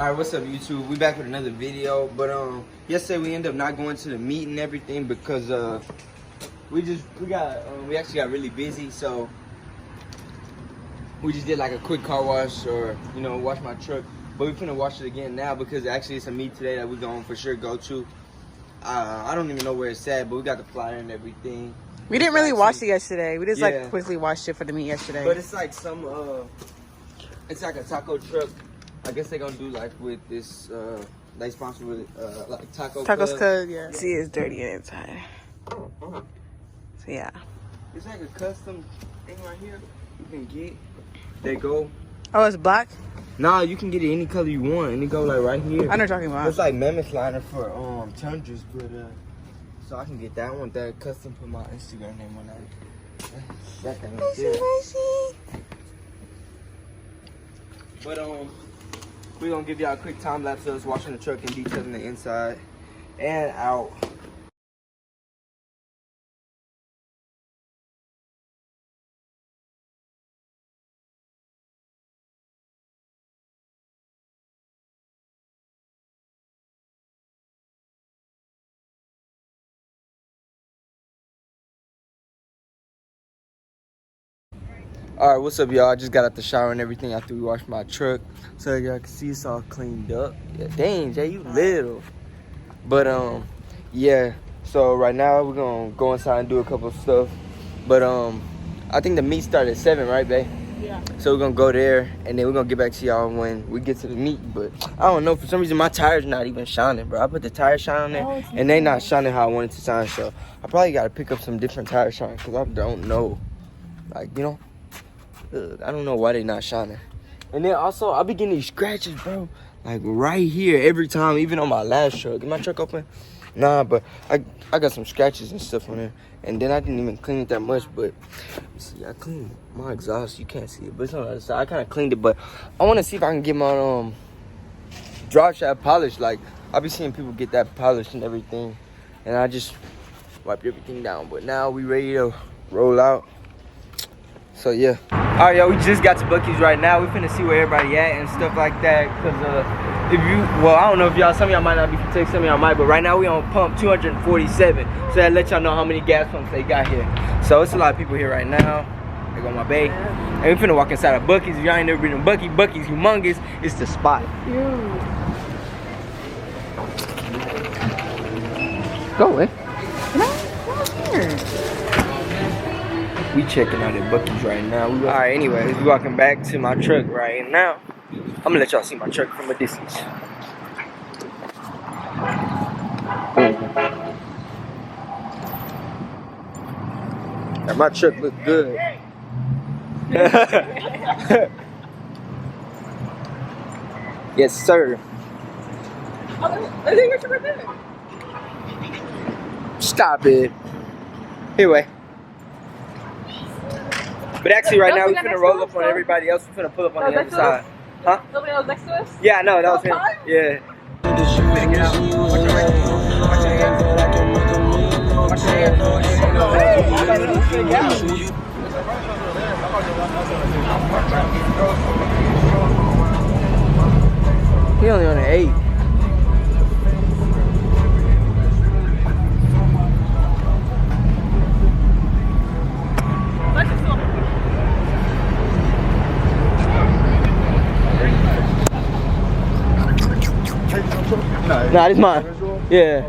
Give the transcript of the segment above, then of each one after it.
Alright, what's up YouTube? We back with another video, but yesterday we ended up not going to the meet and everything because we actually got really busy, so we just did like a quick car wash or wash my truck. But we're finna wash it again now because actually it's a meet today that we're going for sure go to. I don't even know where it's at, but we got the flyer and everything. We didn't really wash it yesterday. We just like quickly washed it for the meet yesterday. But it's like it's like a taco truck. I guess they're gonna do like with this, they sponsor with like Tacos Cuz, yeah. See, it's dirty inside. So yeah. It's like a custom thing right here. You can get. They go. Oh, it's black? Nah, you can get it any color you want, and it go like right here. I know what you're talking about. It's like mammoth liner for Tundras, but so I can get that one. That custom. Put my Instagram name on that. That thing right there. But we're gonna give y'all a quick time lapse of us washing the truck and detailing the inside and out. Alright, what's up y'all? I just got out the shower and everything after we washed my truck. So y'all can see it's all cleaned up. Yeah, dang, Jay, you little. But yeah. So right now we're gonna go inside and do a couple of stuff. But I think the meet started at 7, right, babe? Yeah. So we're gonna go there and then we're gonna get back to y'all when we get to the meet. But I don't know, for some reason my tire's not even shining, bro. I put the tire shine on there and they not shining how I wanted to shine. So I probably gotta pick up some different tire shine because I don't know. Like, I don't know why they not shining. And then also, I be getting these scratches, bro. Like right here every time, even on my last truck. Is my truck open? Nah, but I got some scratches and stuff on there. And then I didn't even clean it that much, but see, I cleaned my exhaust. You can't see it, but it's on the other side. I kind of cleaned it, but I want to see if I can get my drop shaft polished. Like, I be seeing people get that polished and everything. And I just wiped everything down. But now we ready to roll out. So yeah. All right, y'all, we just got to Buc-ee's right now. We finna see where everybody at and stuff like that. Cause I don't know if y'all, some of y'all might not be from some of y'all might, but right now we on pump 247. So that let y'all know how many gas pumps they got here. So it's a lot of people here right now. They go my bae. And we finna walk inside of Buc-ee's. If y'all ain't never been to Buc-ee's humongous. It's the spot. Go in. We checking out at Buc-ee's right now. Alright, anyways, we walking back to my truck right now. I'm gonna let y'all see my truck from a distance. Now, my truck look good. Yes, sir. I think your truck right there. Stop it. Anyway. But actually, right now, we're finna roll up on everybody else. We're finna pull up on the other side. Huh? Nobody else next to us? Yeah, no, that was him. Yeah. Finna get out. Watch your hands. Watch your hands. Watch your hands. He only on an 8. Nah, this mine. Yeah.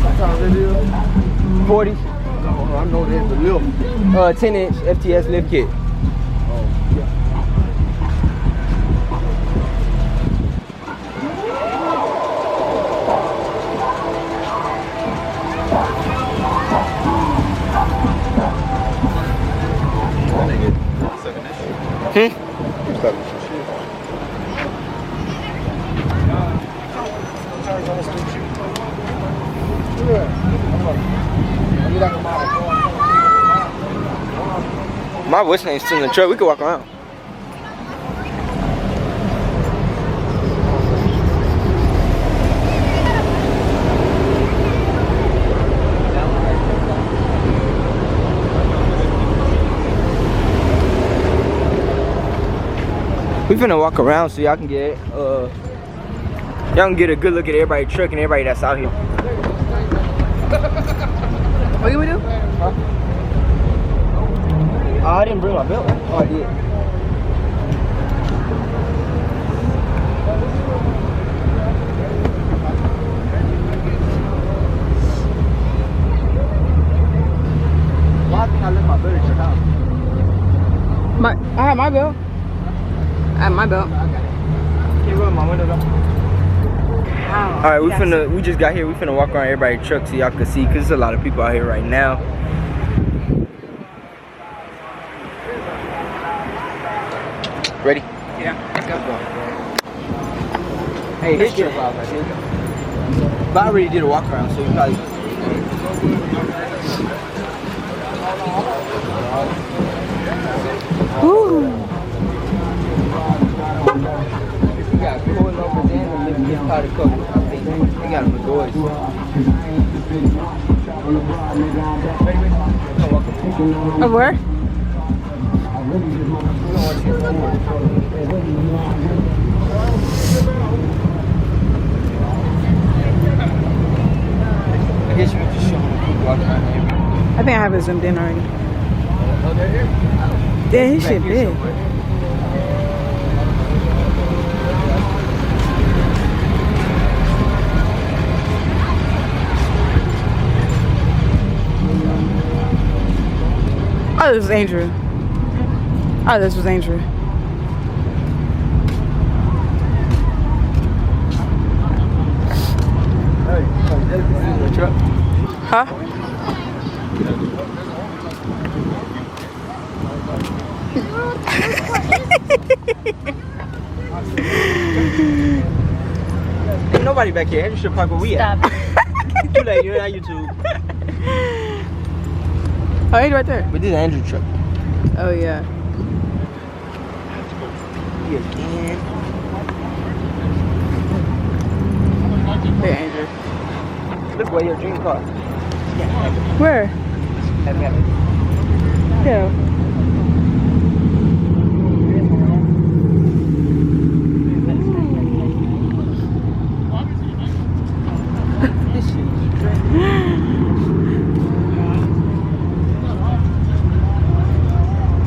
What time is it? 40. Oh, I know there's the lift. 10-inch FTS lift kit. Oh, yeah. My voice name's still in the truck. We could walk around. We finna walk around so y'all can get a good look at everybody's truck and everybody that's out here. What do we do? Huh? Oh, I didn't bring my belt. Oh, I did. Why did I let my belt at your house? I have my belt. I have my belt. Can you roll my window though? Alright, we just got here. We finna walk around everybody's truck so y'all can see, cause there's a lot of people out here right now. Ready? Yeah. Hey, his truck out right here. But I already did a walk around, so you probably. Woo. We got pulling over there and living this part of the coast. They got them doors. Of where? I guess you can just show them people walking around here. I think I have it zoomed in already. Oh, they're here? Yeah, his shit big. Oh, this was Andrew. Oh, this was Andrew. Huh? Ain't nobody back here. Andrew should park where we at. Too late, you're on YouTube. Oh, he's right there. But this is Andrew's truck. Oh, yeah. Here again. Hey, Andrew. Look where your dream car. Where? Yeah.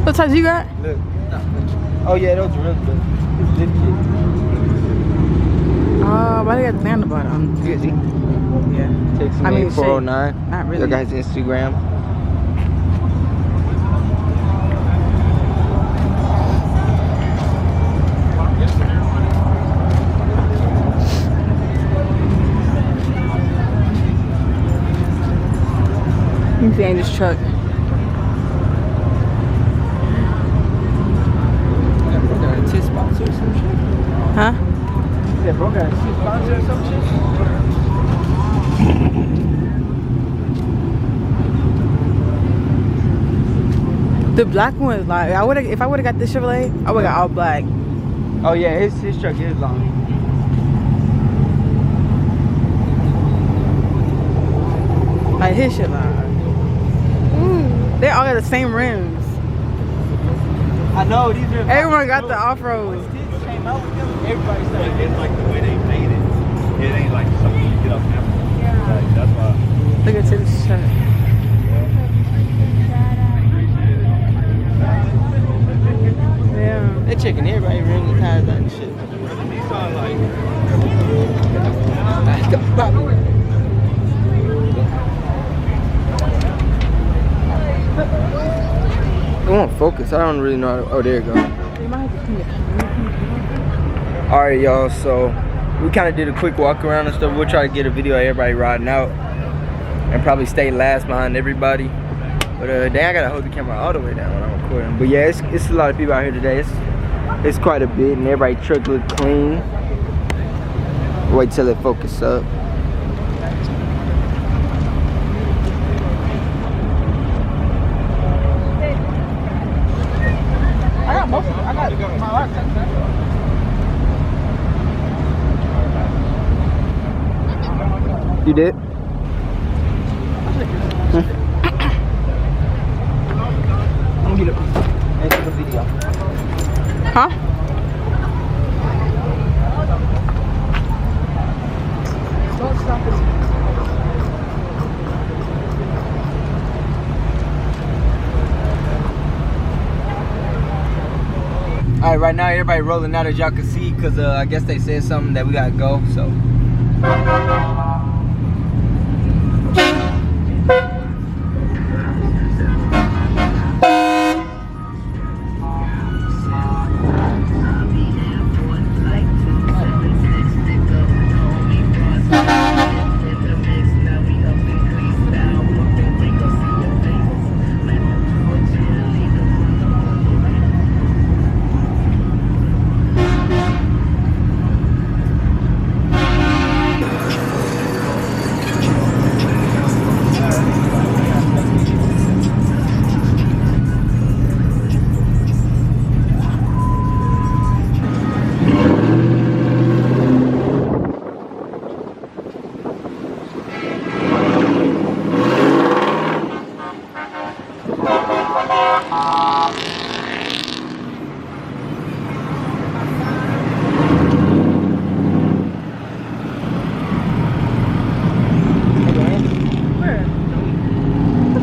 What size you got? Look. Oh yeah, those are really good. It's zip shit. Why they got the band about on? You can see. Yeah. Text I me mean, 409. Not really. Your guys' Instagram. You see Andrew's truck. Sponsor or some shit? Huh? Yeah, bro got a sponsor or some shit? The black one is like if I would have got this Chevrolet, I would have got all black. Oh yeah, his truck is long. Like his shit like. They all got the same rims. I know these are. Everyone got the off-road. Everybody said It's like the way they made it. It ain't like something you get up now. Like, that's why. Look at this truck. Yeah. they checking everybody ring the tires out and shit. Nissan like. It won't focus. I don't really know how to, oh, there you go. Alright, y'all. So, we kind of did a quick walk around and stuff. We'll try to get a video of everybody riding out. And probably stay last behind everybody. But, dang, I gotta hold the camera all the way down when I'm recording. But, yeah, it's a lot of people out here today. It's quite a bit. And everybody's truck look clean. Wait till it focus up. I got my life. You did? I'm gonna get it. Video. Huh? All right, right now everybody rolling out as y'all can see, cause I guess they said something that we gotta go. So.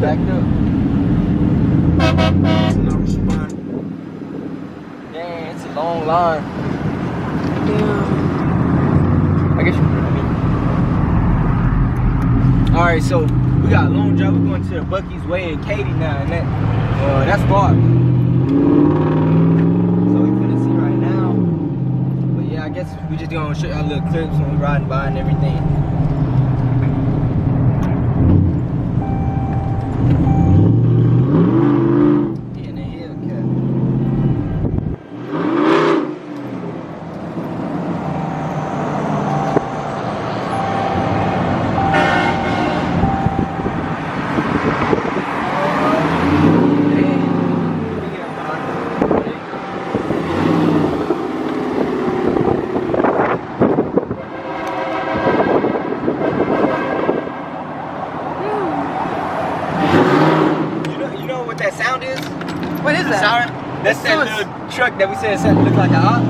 Backed up. Dang, it's a long line. Yeah. I guess you I mean. Alright, so we got a long drive. We're going to the Buc-ee's way in Katy now, and that's far. So we finna see right now. But yeah, I guess we just gonna show y'all little clips when we riding by and everything. That sound is? What is that? Siren? That's that little truck that we said looked like a hop.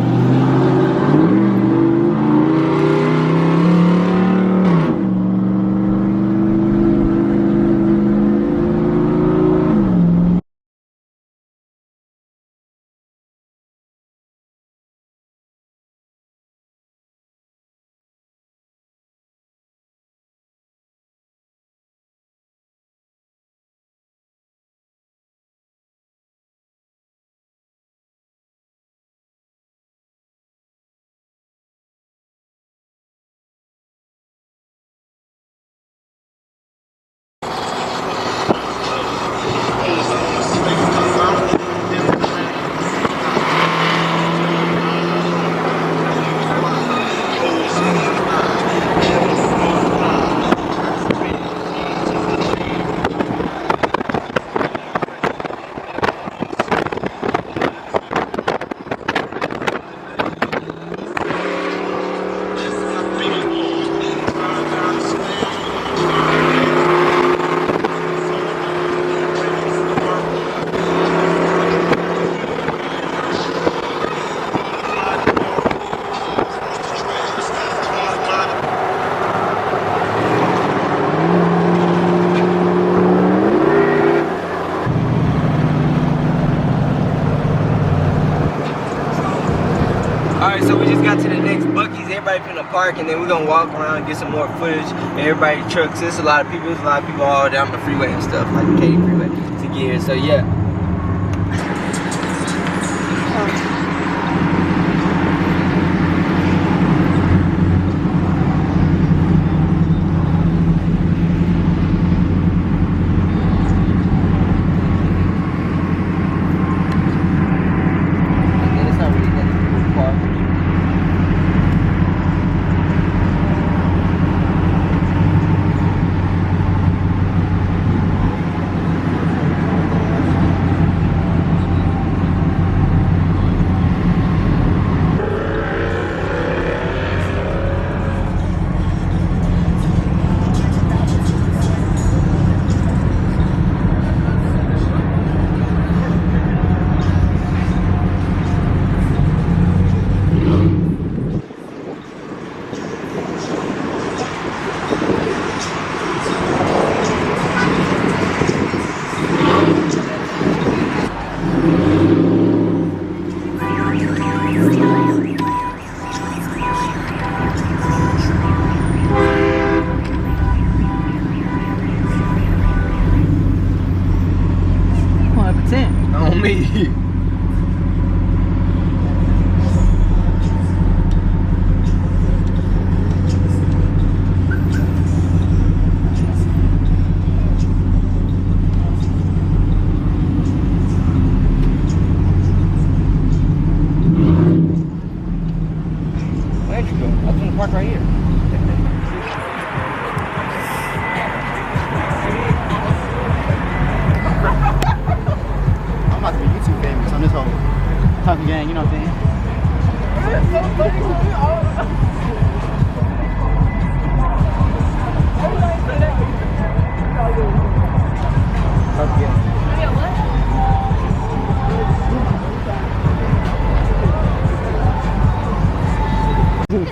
Alright, so we just got to the next Buc-ee's. Everybody finna park, and then we're gonna walk around and get some more footage. And everybody trucks. There's a lot of people. There's a lot of people all down the freeway and stuff, like the Katy freeway, to get here. So yeah.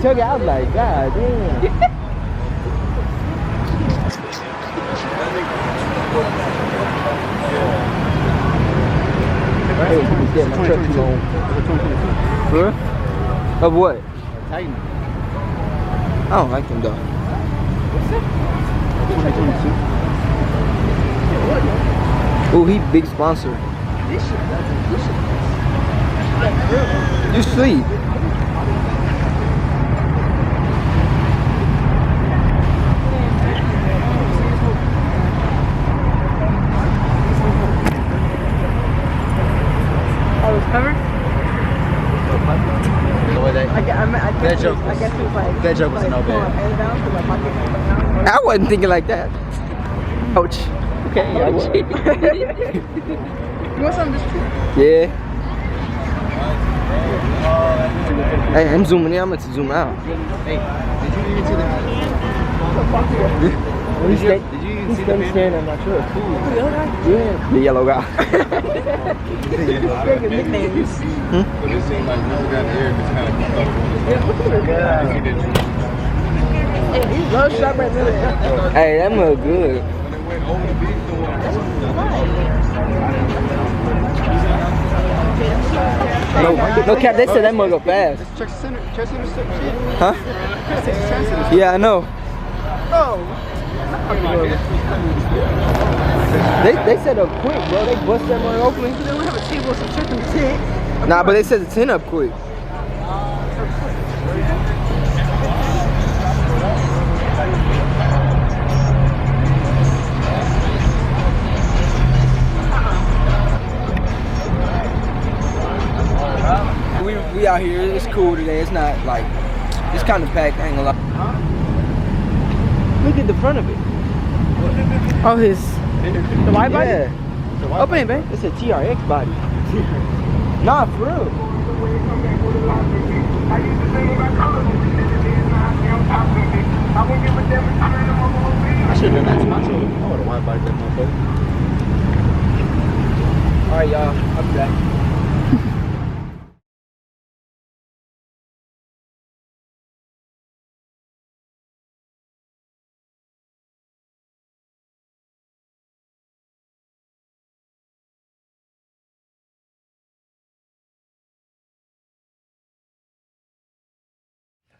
Check it out, like, God damn. Hey, get my truck too long. Huh? Of what? Titan. I don't like them though. 2022. Oh, he big sponsor. You sleep. Cover? That joke was no bad. I wasn't thinking like that. Ouch. Okay, ouch. You want some of this too? Yeah. Hey, I'm zooming in. I'm going to zoom out. Hey, did you even see the Did you even see the man? I'm not sure. The other guy? Yeah. The yellow guy. Very good nicknames. But it seemed like once it got there, it's kind of Hey, he loves shop right there. Hey, that mug good. when it went over the beat, No cap, they said that mug go fast. check center shit. Huh? Yeah, I know. They said up quick, bro. They bust that mug open. They don't have a table, so check them tit. Nah, but they said the 10 up quick. We out here. It's cool today. It's not like, it's kind of packed. I ain't gonna lie. Look at the front of it. Oh, the white body? Yeah. Open it, babe. It's a TRX body. Nah, for real. I should have done that to my truck. I would have white biked that motherfucker. Alright, y'all. I'll be back.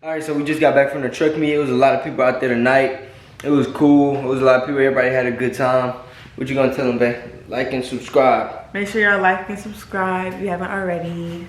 Alright, so we just got back from the truck meet. It was a lot of people out there tonight. It was cool. It was a lot of people. Everybody had a good time. What you gonna tell them, babe? Like and subscribe. Make sure y'all like and subscribe if you haven't already.